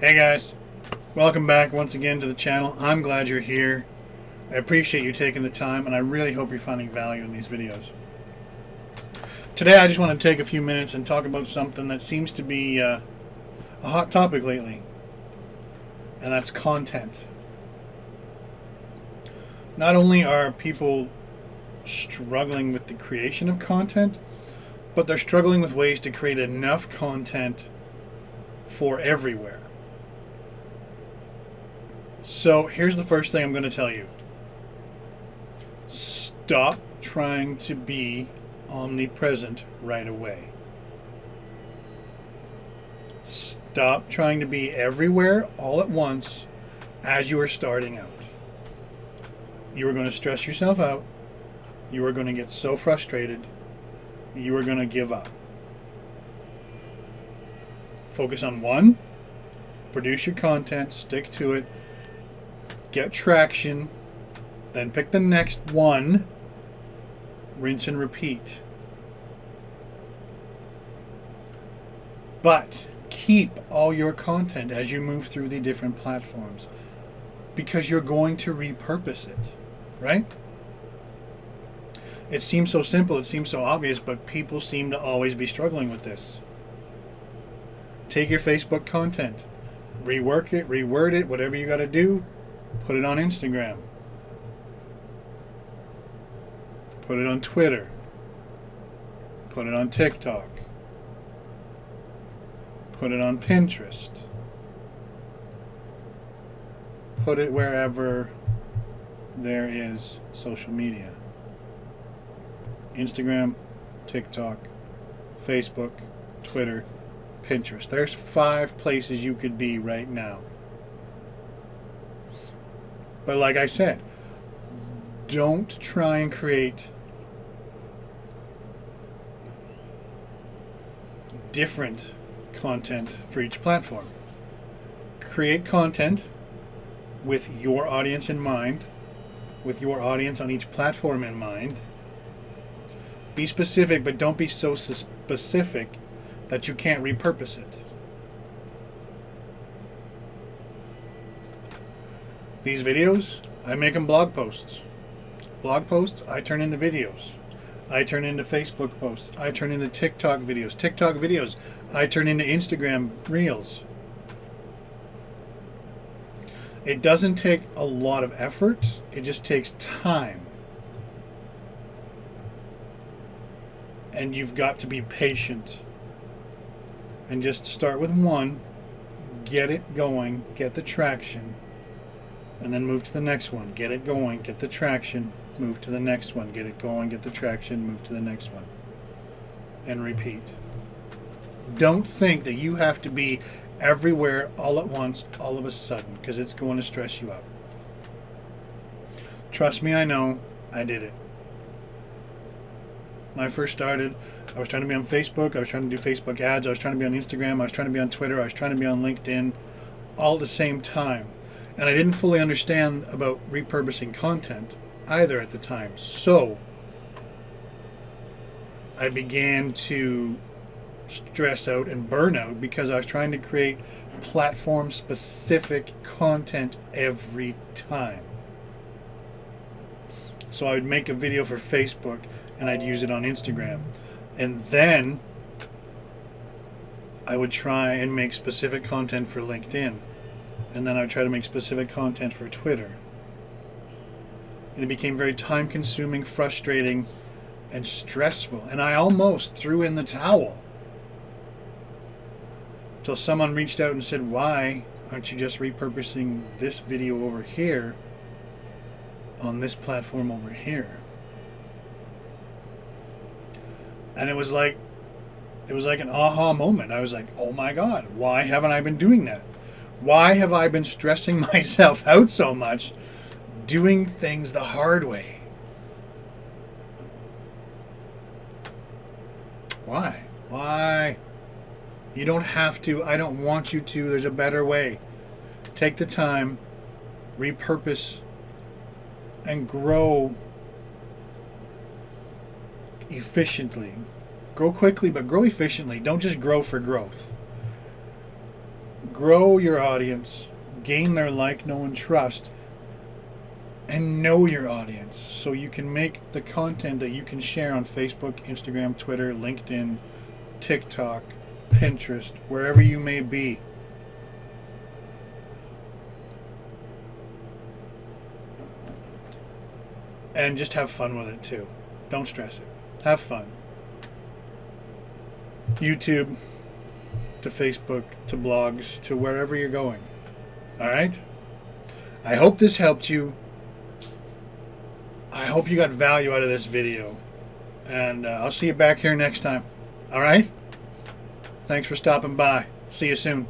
Hey guys, welcome back once again to the channel. I'm glad you're here. I appreciate you taking the time, and I really hope you're finding value in these videos. Today I just want to take a few minutes and talk about something that seems to be a hot topic lately, and that's content. Not only are people struggling with the creation of content, but they're struggling with ways to create enough content for everywhere. So here's the first thing I'm going to tell you. Stop trying to be omnipresent right away. Stop trying to be everywhere all at once as you are starting out. You are going to stress yourself out. You are going to get so frustrated. You are going to give up. Focus on one. Produce your content. Stick to it. Get traction, then pick the next one, rinse and repeat. But keep all your content as you move through the different platforms, because you're going to repurpose it, right? It seems so simple, it seems so obvious, but people seem to always be struggling with this. Take your Facebook content, rework it, reword it, whatever you got to do. Put it on Instagram. Put it on Twitter. Put it on TikTok. Put it on Pinterest. Put it wherever there is social media. Instagram, TikTok, Facebook, Twitter, Pinterest. There's 5 places you could be right now. But like I said, don't try and create different content for each platform. Create content with your audience in mind, with your audience on each platform in mind. Be specific, but don't be so specific that you can't repurpose it. These videos, I make them blog posts. Blog posts, I turn into videos. I turn into Facebook posts. I turn into TikTok videos. TikTok videos, I turn into Instagram Reels. It doesn't take a lot of effort. It just takes time. And you've got to be patient. And just start with one. Get it going. Get the traction. And then move to the next one. Get it going. Get the traction. Move to the next one. Get it going. Get the traction. Move to the next one. And repeat. Don't think that you have to be everywhere all at once, all of a sudden, because it's going to stress you out. Trust me, I know. I did it. When I first started, I was trying to be on Facebook. I was trying to do Facebook ads. I was trying to be on Instagram. I was trying to be on Twitter. I was trying to be on LinkedIn, all at the same time. And I didn't fully understand about repurposing content either at the time. So I began to stress out and burn out because I was trying to create platform-specific content every time. So I would make a video for Facebook and I'd use it on Instagram. And then I would try and make specific content for LinkedIn. And then I would try to make specific content for Twitter. And it became very time-consuming, frustrating, and stressful. And I almost threw in the towel. Till someone reached out and said, why aren't you just repurposing this video over here on this platform over here? And it was like an aha moment. I was like, oh my God, why haven't I been doing that? Why have I been stressing myself out so much doing things the hard way? Why? Why? You don't have to. I don't want you to. There's a better way. Take the time, repurpose, and grow efficiently. Grow quickly, but grow efficiently. Don't just grow for growth. grow your audience, gain their like, know, and trust, and know your audience so you can make the content that you can share on Facebook, Instagram, Twitter, LinkedIn, TikTok, Pinterest, wherever you may be. And just have fun with it too. Don't stress it. Have fun. YouTube to Facebook to blogs to wherever you're going. Alright? I hope this helped you. I hope you got value out of this video. And I'll see you back here next time. Alright? Thanks for stopping by. See you soon.